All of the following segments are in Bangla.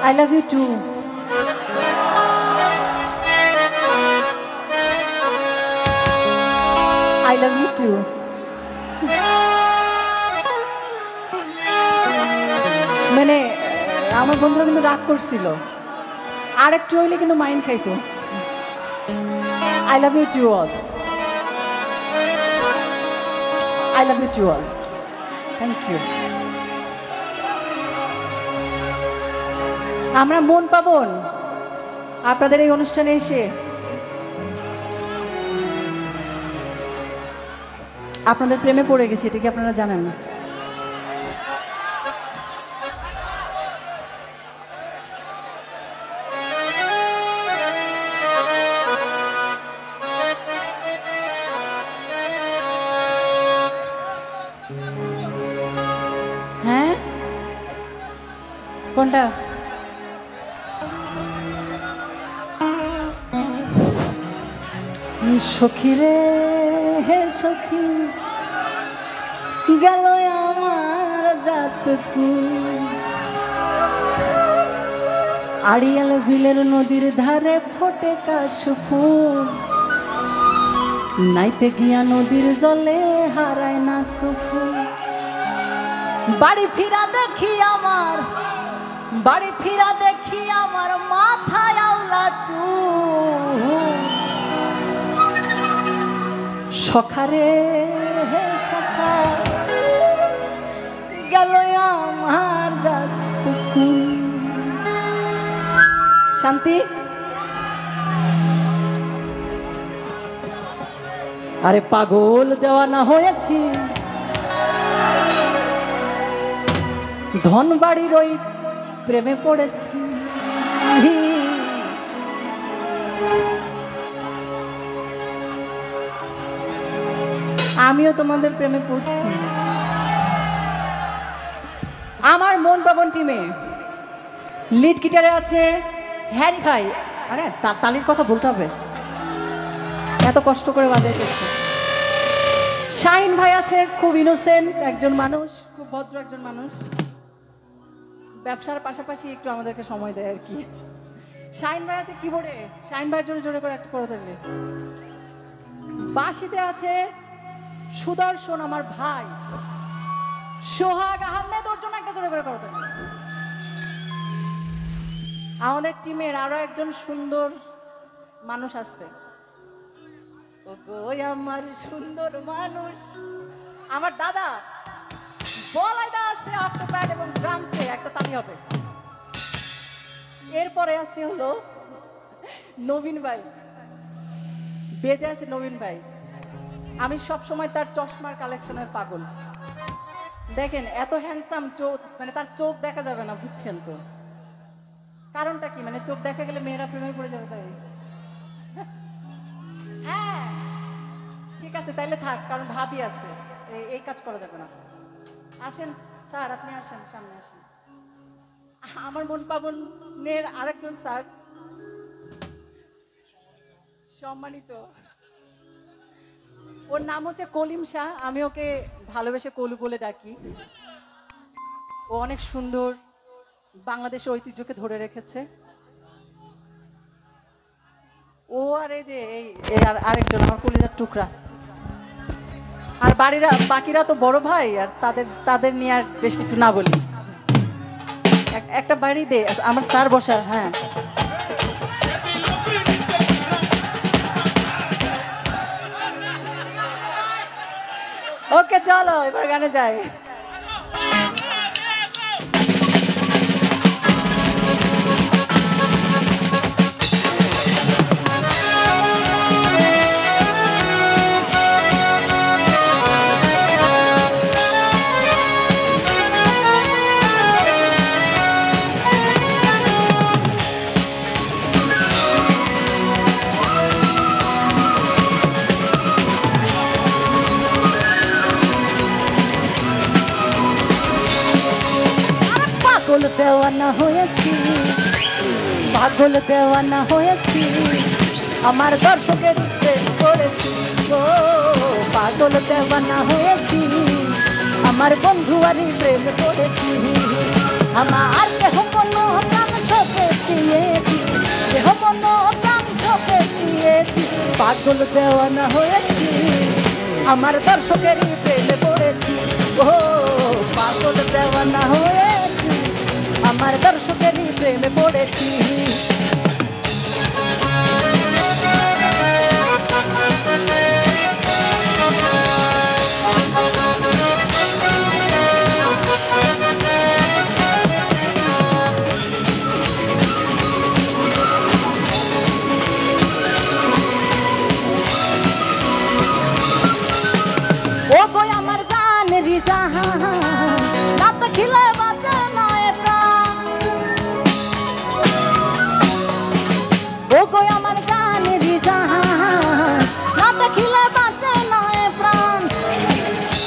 I love you too. I love you too. মানে আমার বন্ধুরা কিন্তু রাগ করছিল, আর একটু হইলে কিন্তু মাইন্ড খাইতো। I love you too all. I love you too all. Thank you. আমরা মন পাবন আপনাদের এই অনুষ্ঠানে এসে আপনাদের প্রেমে পড়ে গেছি, এটা কি আপনারা জানেন? হ্যাঁ, কোনটা? সখী রে হে সখী, গেল আমার জাতকু, আড়িয়াল বিলের নদীর ধারে ফোটে কাশ ফুল, নাইতে গিয়া নদীর জলে হারায় না ফুল। বাড়ি ফিরা দেখি আমার, বাড়ি ফিরা দেখি আমার মাথায় আওলা চুল, সখারে হে সখা, গেল আমার জাতকু। শান্তি। আরে পাগল দেওয়ানা হয়েছি, ধন বাড়ির ওই প্রেমে পড়েছি। আমিও তোমাদের প্রেমে পড়ছি। আমার মন পাবন টিমে লিড গিটারে আছে হ্যারি ভাই। আরে তালির কথা বলতে হবে, এত কষ্ট করে বাজাইতেছে। শাহিন ভাই আছে, খুব ইনোসেন্ট একজন মানুষ, খুব ভদ্র একজন মানুষ, ব্যবসার পাশাপাশি একটু আমাদেরকে সময় দেয় আর কি। শাহিন ভাই আছে কিবোর্ডে, শাহিন ভাই জোরে জোরে করে একটা করে দেবে। বাঁশিতে আছে সুদর্শন আমার ভাই সোহাগ আহমেদ, ওর জন্য একটা জোরে করে করে দেবে। আমাদের টিমের আরো একজন সুন্দর মানুষ আছে, ও গো আমার সুন্দর মানুষ, আমার দাদা বলাইদা আছে অক্টোপ্যাড এবং ড্রামসে, একটা তালি হবে। এরপরে আছে হলো নবীন ভাই, বেজে আছে নবীন ভাই। আমি সব সময় তার চশমার কালেকশনের পাগল। দেখেন এত হ্যান্ডসাম চোখ, মানে তার চোখ দেখা যাবে না, বুঝছেন তো কারণটা কি? মানে চোখ দেখা গেলে মেয়েরা প্রেমে পড়ে যাবে তাই? হ্যাঁ ঠিক আছে, তাইলে থাক, কারণ ভাবি আছে, এই কাজ করা যাবে না। আসেন স্যার, আপনি আসেন, সামনে আসেন। আমার মন পাবনের আরেকজন স্যার, সম্মানিত, ওর নাম হচ্ছে কলিম শাহ, আমি ওকে ভালোবেসে কলু বলে ডাকি। ও অনেক সুন্দর বাংলাদেশের ঐতিহ্যকে ধরে রেখেছে। ও আর এই যে আরেকজন আমার কলিজার টুকরা, আর বাকিরা তো বড় ভাই, আর তাদের নিয়ে আর বেশ কিছু না বলি। একটা বাড়ি দে আমার স্যার বসা। হ্যাঁ ওকে, চলো এবার গানে যাই। পাগল দেওয়ানা হয়েছি, পাগল দেওয়ানা হয়েছি, আমার দর্শকের প্রেম করেছি। ও পাগল দেওয়ানা হয়েছি, আমার বন্ধু আরই প্রেম করেছি। আমার দেহ কোনো প্রাণ পাগল দেওয়ানা হয়েছি, আমার দর্শকেরই প্রেমে পড়েছি। ও পাগল দেওয়ানা হয়েছি, আমার দর্শকেরই প্রেমে পড়েছি। ও গো আমার জানের জাহান, না দেখিলে বাঁচে না এ প্রাণ। ও গো আমার জানের জাহান, না দেখিলে বাঁচে না এ প্রাণ।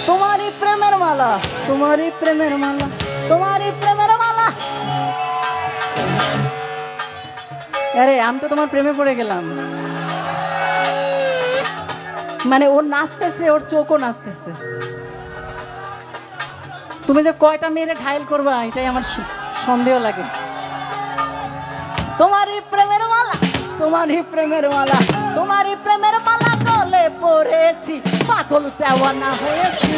তোমারই প্রেমের মালা, তোমারই প্রেমের মালা, তোমারই প্রেমের মালা। আরে আমি তো তোমার প্রেমে পড়ে গেলাম। মানে ওর নাচতেছে, ওর চোখও নাচতেছে। তুমি যে কয়টা মেয়েরে ঘায়েল করবা এটাই আমার সন্দেহ লাগে। তোমারই প্রেমের মালা, তোমারই প্রেমের মালা, তোমারই প্রেমের মালা গলে পড়েছি, পাগল দেওয়ানা হয়েছি,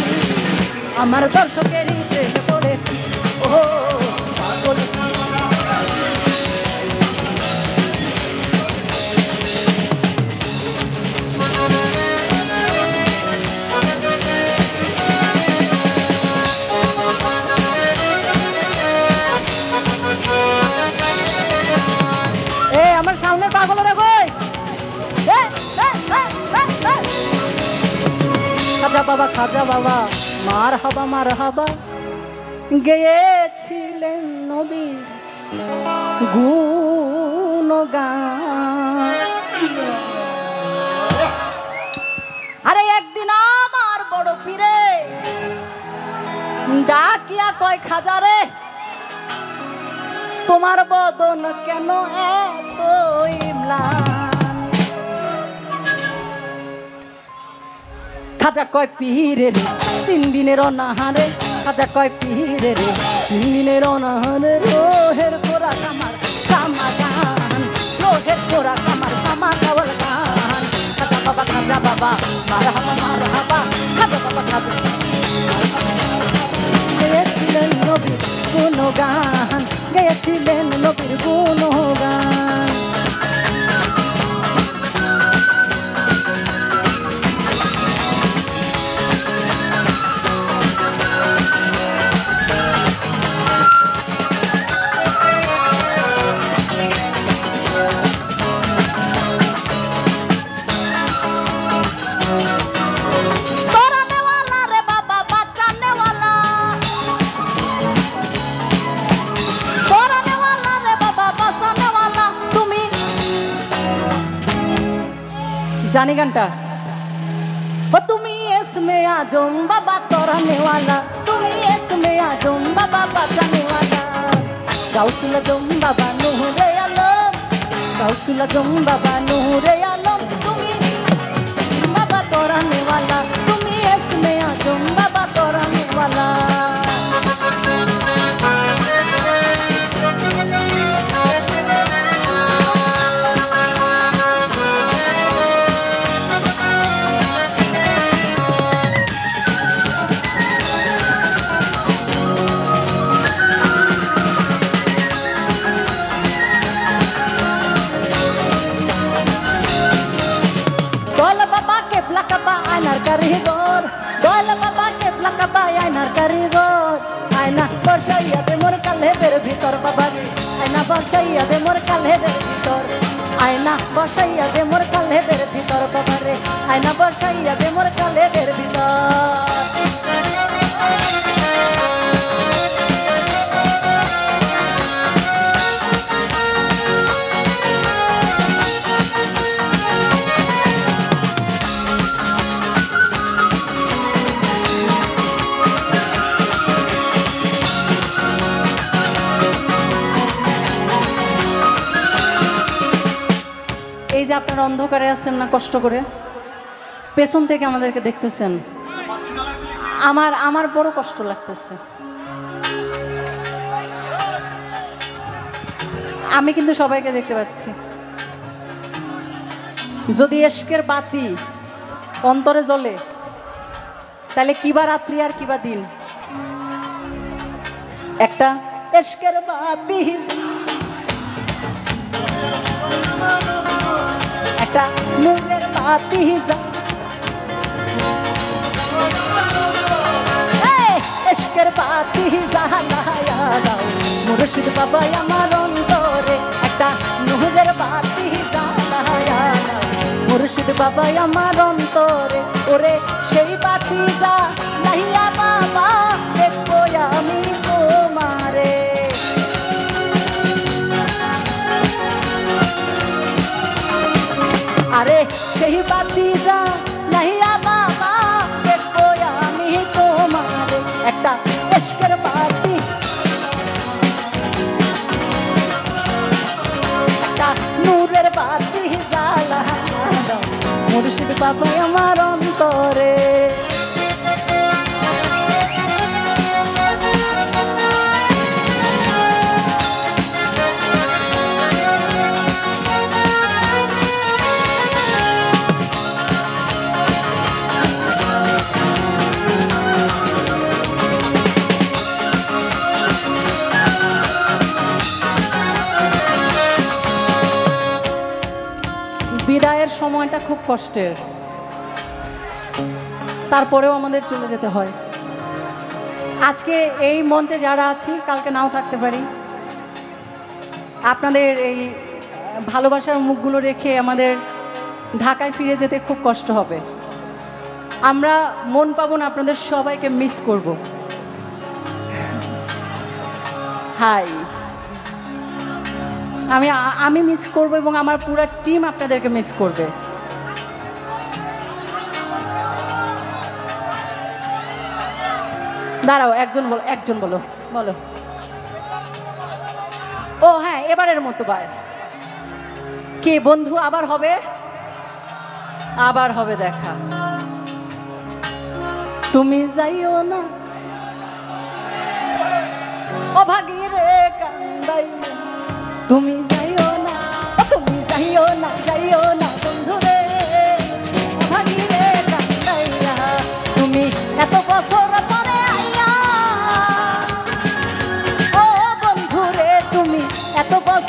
আমার দর্শকেরই প্রেমে পড়েছি। ও পাগল আমার সামনের পাগলেরা কই? খাজা বাবা, খাজা বাবা, মার হাবা, মার হাবা, গেয়েছিলেন নবী গুণগান। আরে একদিন আমার বড় পীরে ডাকিয়া কয়, খাজারে তোমার বদন কেন এত ম্লান? খাজা কয় পীরে রে 3 দিনের অনাহারে, খাজা কয় পীরে রে 3 দিনের অনাহারে, রোহের কোরা কামার সামা গান, রোহের কোরা কামার সামা গাওয়াল গান। খাজা বাবা, খাজা বাবা, মার হাবা, মার হাবা, খাজা বাবা, খাজা গেয়েছিলেন নবীর গুণগান, গেয়েছিলেন নবীর গুণগান। জানি গানটা? ও তুমি এসমে আজম বাবা তরানে ওয়ালা, তুমি এসমে আজম বাবা বাঁচানে ওয়ালা, গাউসুল আজম বাবা নূরে আলম, গাউসুল আজম বাবা নূরে আলম, তুমি বাবা তরানে ওয়ালা, তুমি এসমে আজম বাবা তরানে ওয়ালা। আয়নার কারিগর, দয়াল বাবা কেবলা কাবা আয়নার কারিগর, আয়না বর্ষাইয়া দে মোর কালেবের ভিতর বাবা রে, আয়না বর্ষাইয়া দে মোর কালেবের ভিতর, আয়না বর্ষাইয়া দে মোর কালেবের ভিতর বাবা রে, আয়না বর্ষাইয়া দে মোর কালেবের ভিতর। এই যে আপনারা অন্ধকারে আছেন না, কষ্ট করে পেছন থেকে আমাদেরকে দেখতেছেন, আমার বড় কষ্ট লাগতেছে। আমি কিন্তু সবাইকে দেখতে পাচ্ছি, যদি এশকের বাতি অন্তরে জ্বলে তাহলে কিবা রাত্রি আর কিবা দিন। একটা এশকের বাতি, একটা নূরের বাতি, এশকের বাতি জ্বালায়া দাও মুর্শিদ বাবা আমার অন্তরে, একটা নূরের বাতি জ্বালায়া দাও মুর্শিদ বাবা আমার অন্তরে। ওরে সেই বাতি জ্বালাইয়া বাবা দেখবো আমি তোমারে। আরে সেই বাতি জ্বালাইয়া বাবা দেখবো আমি তোমারে, একটা এশকের বাতি, একটা নূরের বাতি জ্বালায়া দাও মুর্শিদ বাবা আমার অন্তরে। বিদায়ের সময়টা খুব কষ্টের, তারপরেও আমাদের চলে যেতে হয়। আজকে এই মঞ্চে যারা আছি কালকে নাও থাকতে পারি। আপনাদের এই ভালোবাসার মুখগুলো রেখে আমাদের ঢাকায় ফিরে যেতে খুব কষ্ট হবে। আমরা মন পাবো না, আপনাদের সবাইকে মিস করব। হাই, আমি মিস করব এবং আমার পুরো টিম আপনাদেরকে মিস করবে। দাঁড়াও, একজন বলো বলো। ও হ্যাঁ, এবারের মতো ভাই কে বন্ধু আবার হবে দেখা। তুমি যাইও না অভাগীরে কান্দাই, তুমি যাইও না, তুমি যাইও না বন্ধুরে অভাগীরে কান্দাইয়া। তুমি এত বছর পরে আইয়া, ও বন্ধুরে তুমি এত বছর